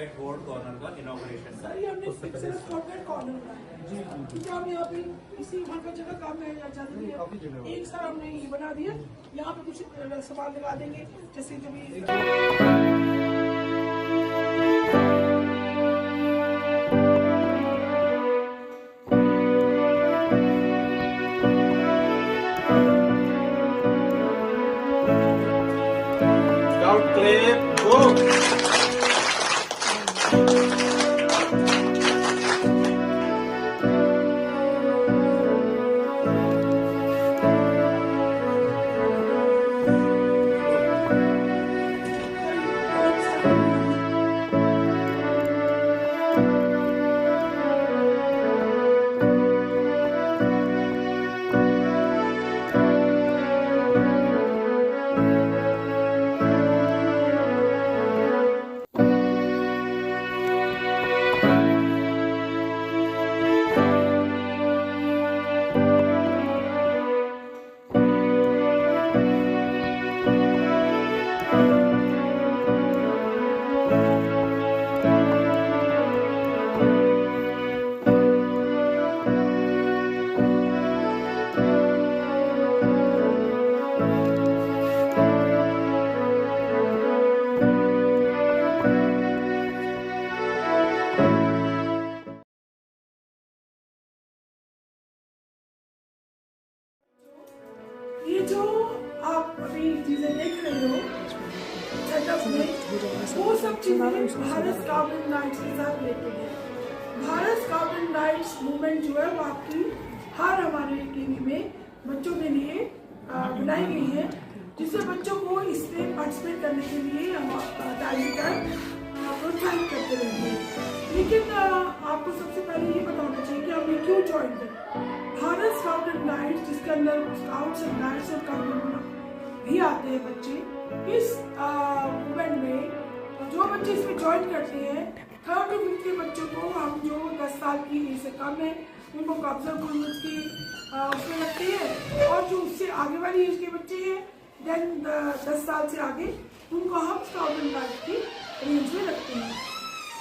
Guide board corner का inauguration sir ये हमने सिर्फ स्काउट गाइड कॉर्नर बनाया है जी, क्योंकि हम यहाँ पे इसी हर जगह काम में जाती है। एक सर हमने ये बना दिया, यहाँ पे कुछ सामान लगा देंगे जैसे जो भी Scout clap, go! ये जो आप अभी चीजें देख रहे हो सेटअप में, वो सब चीजें भारत स्काउट एंड गाइड्स के साथ रिलेटेड है। Bharat scout and guides movement जो है वो आपकी हर हमारे टीवी में बच्चों के लिए बनाई गई है, जिससे बच्चों को इसमें पार्टिसिपेट करने के लिए हम टाइम टाइम प्रोत्साहित करते रहते हैं। लेकिन आपको सबसे पहले ये पता होना चाहिए कि हमने क्यों ज्वाइन किया। भारत स्काउट एंड गाइड्स, जिसके अंदर स्काउट्स एंड गाइड्स और काउंट भी आते हैं बच्चे, इस मूवमेंट में जो बच्चे इसमें ज्वाइन करते हैं 3rd to 5th के बच्चों को हम जो 10 साल की एज से कम है उनको कब्जा गुरुज की उसमें रखते हैं, और जो उससे आगे वाली एज के बच्चे हैं देन 10 साल से आगे उनको हम स्काउट एंड गाइड्स की रेंज में रखते हैं।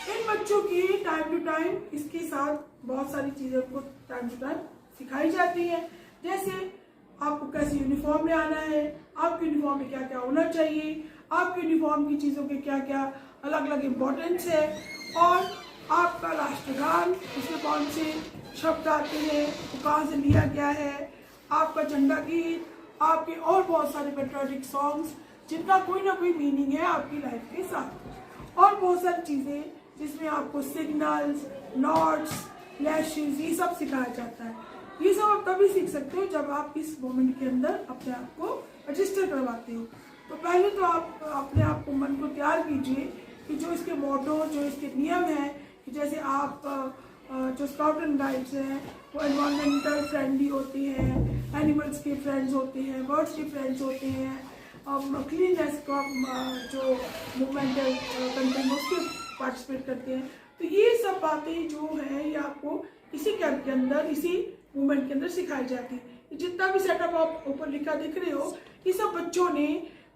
इन बच्चों की टाइम टू टाइम इसके साथ बहुत सारी चीजें उनको टाइम टू टाइम सिखाई जाती है, जैसे आपको कैसे यूनिफॉर्म में आना है, आपके यूनिफॉर्म में क्या क्या होना चाहिए, आपके यूनिफॉर्म की चीज़ों के क्या क्या अलग अलग इम्पोर्टेंस है, और आपका राष्ट्रगान उसमें कौन से शब्द आते हैं, वो कहाँ से लिया गया है, आपका झंडा गीत, आपके और बहुत सारे पेट्रियोटिक सॉन्ग्स जिनका कोई ना कोई मीनिंग है आपकी लाइफ के साथ, और बहुत सारी चीज़ें जिसमें आपको सिग्नल्स, नॉट्स, लैशेस ये सब सिखाया जाता है। ये सब आप तभी सीख सकते हो जब आप इस मोमेंट के अंदर अपने आप को रजिस्टर करवाते हो। तो पहले तो आप अपने आप को मन को तैयार कीजिए कि जो इसके मोटो, जो इसके नियम हैं, कि जैसे आप जो स्काउट एंड गाइड्स हैं वो एनवायरमेंटल फ्रेंडली होते हैं, एनिमल्स के फ्रेंड्स होते हैं, बर्ड्स के फ्रेंड्स होते हैं, क्लीननेस का जो मूवमेंट है कंटेंट उसके पार्टिसिपेट करते हैं। तो ये सब बातें जो है ये आपको इसी कैंप के अंदर, इसी मूवमेंट के अंदर सिखाई जाती है। जितना भी सेटअप आप ऊपर लिखा दिख रहे हो, ये सब बच्चों ने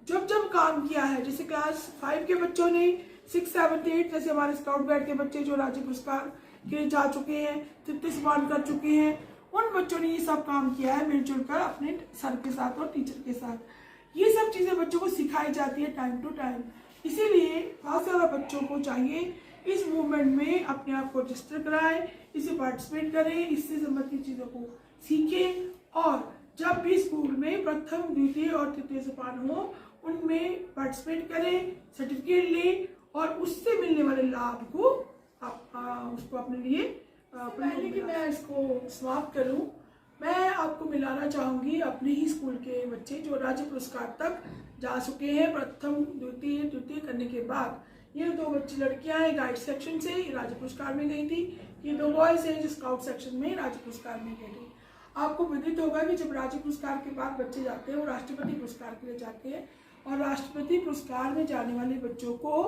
जब जब काम किया है, जैसे क्लास 5 के बच्चों ने 6, 7, 8, जैसे हमारे स्काउट गाइड के बच्चे जो राज्य पुरस्कार के लिए जा चुके हैं, तृतीय सम्मान कर चुके हैं, उन बच्चों ने ये सब काम किया है मिलजुल कर अपने सर के साथ और टीचर के साथ। ये सब चीजें बच्चों को सिखाई जाती है टाइम टू टाइम। इसीलिए बहुत सारा बच्चों को चाहिए इस मूवमेंट में अपने आप को रजिस्टर कराएं, इसे पार्टिसिपेट करें, इससे संबंधित चीज़ों को सीखें, और जब भी स्कूल में प्रथम, द्वितीय और तृतीय सोपान हो उनमें पार्टिसिपेट करें, सर्टिफिकेट लें, और उससे मिलने वाले लाभ को आप उसको अपने लिए पहले कि मैं इसको समाप्त करूं, मैं आपको मिलाना चाहूँगी अपने ही स्कूल के बच्चे जो राज्य पुरस्कार तक जा चुके हैं। प्रथम, द्वितीय, तृतीय करने के बाद ये 2 बच्ची लड़कियां हैं गाइड सेक्शन से राज्य पुरस्कार में गई थी, ये 2 बॉयज हैं जो स्काउट सेक्शन में राज्य पुरस्कार में गए थे। आपको विदित होगा कि जब राज्य पुरस्कार के बाद बच्चे जाते हैं वो राष्ट्रपति पुरस्कार के लिए जाते हैं, और राष्ट्रपति पुरस्कार में जाने वाले बच्चों को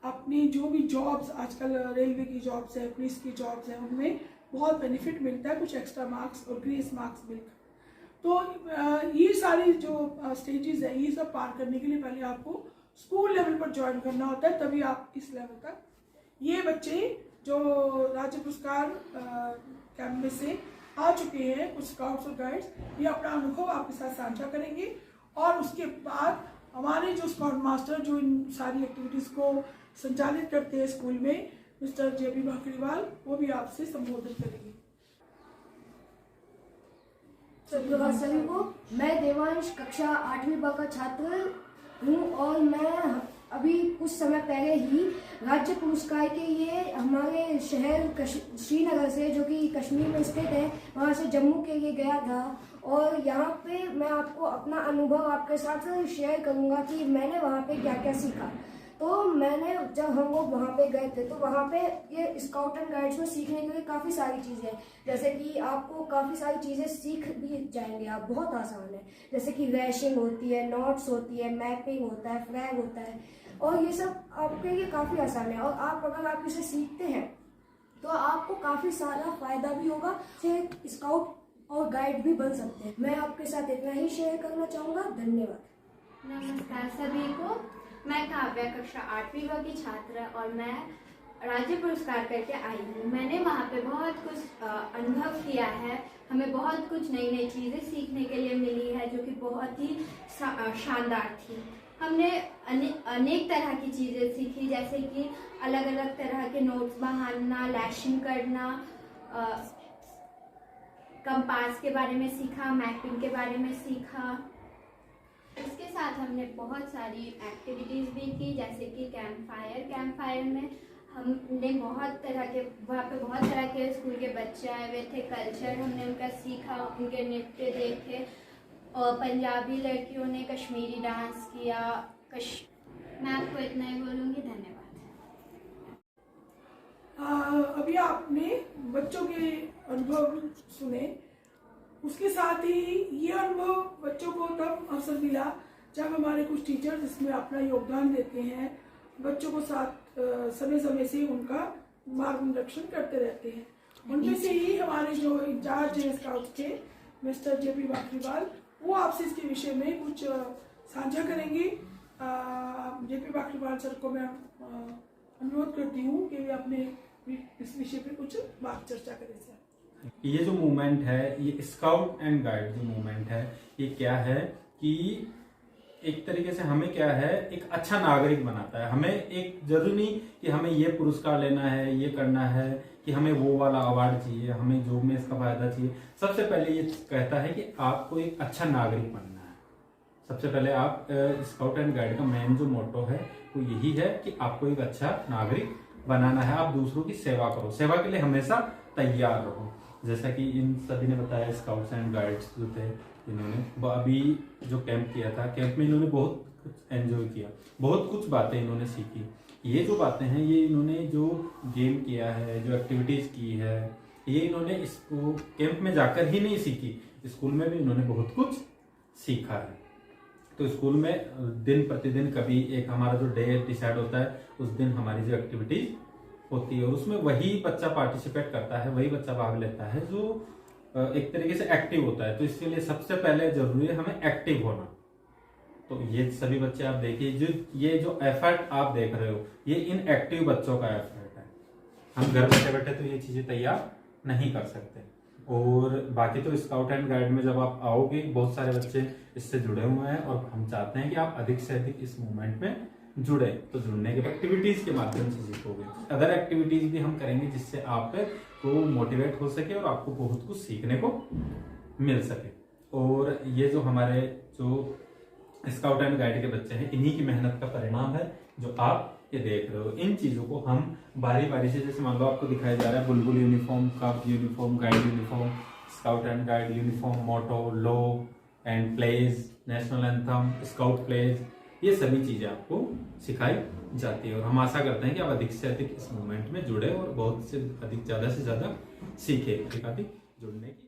अपनी जो भी जॉब्स, आजकल रेलवे की जॉब्स है, पुलिस की जॉब्स है, उनमें बहुत बेनिफिट मिलता है, कुछ एक्स्ट्रा मार्क्स और ग्रेस मार्क्स मिलकर। तो ये सारी जो स्टेजेस है ये सब पार करने के लिए पहले आपको स्कूल लेवल पर ज्वाइन करना होता है, तभी आप इस लेवल तक ये बच्चे जो राज्य पुरस्कार कैंप में से आ चुके हैं, कुछ स्काउट्स और गाइड्स, ये अपना अनुभव आपके साथ साझा करेंगे और उसके बाद हमारे जो स्काउट मास्टर जो इन सारी एक्टिविटीज़ को संचालित करते हैं स्कूल में, मिस्टर जेपी भाकरीवाल, वो भी आपसे संबोधित करेंगे। सुप्रभात सभी को। मैं देवांश कक्षा 8वीं ब का छात्र हूँ और मैं अभी कुछ समय पहले ही राज्य पुरस्कार के लिए हमारे शहर श्रीनगर से, जो कि कश्मीर में स्थित है, वहाँ से जम्मू के लिए गया था और यहाँ पे मैं आपको अपना अनुभव आपके साथ शेयर करूँगा कि मैंने वहाँ पे क्या क्या सीखा। तो मैंने जब हम लोग वहाँ पे गए थे तो वहाँ पे ये स्काउट एंड गाइड्स में सीखने के लिए काफ़ी सारी चीज़ें हैं, जैसे कि आपको काफ़ी सारी चीज़ें सीख भी जाएंगे आप, बहुत आसान है। जैसे कि रैशिंग होती है, नोट्स होती है, मैपिंग होता है, फ्लैग होता है और ये सब आपके लिए काफ़ी आसान है और आप अगर आप इसे सीखते हैं तो आपको काफ़ी सारा फायदा भी होगा, से स्काउट और गाइड भी बन सकते हैं। मैं आपके साथ इतना ही शेयर करना चाहूँगा। धन्यवाद। नमस्कार सभी को। मैं काव्या कक्षा 8वीं की छात्र और मैं राज्य पुरस्कार करके आई हूँ। मैंने वहाँ पे बहुत कुछ अनुभव किया है। हमें बहुत कुछ नई नई चीज़ें सीखने के लिए मिली है जो कि बहुत ही शानदार थी। हमने अनेक तरह की चीज़ें सीखी, जैसे कि अलग अलग तरह के नोट्स बनाना, लैशिंग करना, कंपास के बारे में सीखा, मैपिंग के बारे में सीखा। इसके साथ हमने बहुत सारी एक्टिविटीज़ भी की, जैसे कि कैंप फायर में हमने बहुत तरह के, वहाँ पे बहुत तरह के स्कूल के बच्चे आए हुए थे। कल्चर हमने उनका सीखा, उनके नृत्य देखे और पंजाबी लड़कियों ने कश्मीरी डांस किया। मैं आपको इतना ही बोलूँगी। धन्यवाद। अभी आपने बच्चों के अनुभव सुने, उसके साथ ही ये अनुभव बच्चों को तब अवसर मिला जब हमारे कुछ टीचर्स इसमें अपना योगदान देते हैं, बच्चों को साथ समय समय से उनका मार्गदर्शन करते रहते हैं। उनमें से ही हमारे जो इंचार्ज हैं स्काउट्स के, मिस्टर जेपी भाकरीवाल, वो आपसे इसके विषय में कुछ साझा करेंगे। जेपी भाकरीवाल सर को मैं अनुरोध करती हूँ कि वे अपने इस विषय पे कुछ बात चर्चा करें। सर, ये जो मूवमेंट है, ये स्काउट एंड गाइड जो मूवमेंट है, ये क्या है कि एक तरीके से हमें क्या है, एक अच्छा नागरिक बनाता है। हमें एक जरूरी नहीं कि हमें ये पुरस्कार लेना है, ये करना है, कि हमें वो वाला अवार्ड चाहिए, हमें जॉब में इसका फायदा चाहिए। सबसे पहले ये कहता है कि आपको एक अच्छा नागरिक बनना है। सबसे पहले आप स्काउट एंड गाइड का मेन जो मोटो है वो यही है कि आपको एक अच्छा नागरिक बनाना है। आप दूसरों की सेवा करो, सेवा के लिए हमेशा तैयार रहो। जैसा कि इन सभी ने बताया, स्काउट्स एंड गाइड्स जो थे, इन्होंने अभी जो कैंप किया था, कैंप में इन्होंने बहुत कुछ एंजॉय किया, बहुत कुछ बातें इन्होंने सीखी। ये जो बातें हैं, ये इन्होंने जो गेम किया है, जो एक्टिविटीज की है, ये इन्होंने इसको कैंप में जाकर ही नहीं सीखी, स्कूल में भी इन्होंने बहुत कुछ सीखा है। तो स्कूल में दिन प्रतिदिन कभी एक हमारा जो डे डिसाइड होता है, उस दिन हमारी जो एक्टिविटीज होती है और उसमें वही बच्चा पार्टिसिपेट करता है, वही बच्चा भाग लेता है जो एक तरीके से एक्टिव होता है। तो इसके लिए सबसे पहले जरूरी है हमें एक्टिव होना। तो ये सभी बच्चे आप देखिए, जो ये जो एफर्ट आप देख रहे हो, ये इन एक्टिव बच्चों का एफर्ट है। हम घर बैठे बैठे तो ये चीजें तैयार नहीं कर सकते। और बाकी तो स्काउट एंड गाइड में जब आप आओगे, बहुत सारे बच्चे इससे जुड़े हुए हैं और हम चाहते हैं कि आप अधिक से अधिक इस मूवमेंट में जुड़े। तो जुड़ने के बाद एक्टिविटीज के माध्यम से सीखोगे, अदर एक्टिविटीज भी हम करेंगे जिससे आप को मोटिवेट हो सके और आपको बहुत कुछ सीखने को मिल सके। और ये जो हमारे जो स्काउट एंड गाइड के बच्चे हैं, इन्हीं की मेहनत का परिणाम है जो आप ये देख रहे हो। इन चीजों को हम बारी बारी से, जैसे मान लो आपको दिखाया जा रहा है Bulbul uniform, cub uniform, guide uniform, scout and guide uniform, motto, law and pledge, national anthem, scout pledge, ये सभी चीजें आपको सिखाई जाती है। और हम आशा करते हैं कि आप अधिक से अधिक इस मूवमेंट में जुड़े और बहुत से अधिक, ज्यादा से ज्यादा सीखे, अधिक जुड़ने की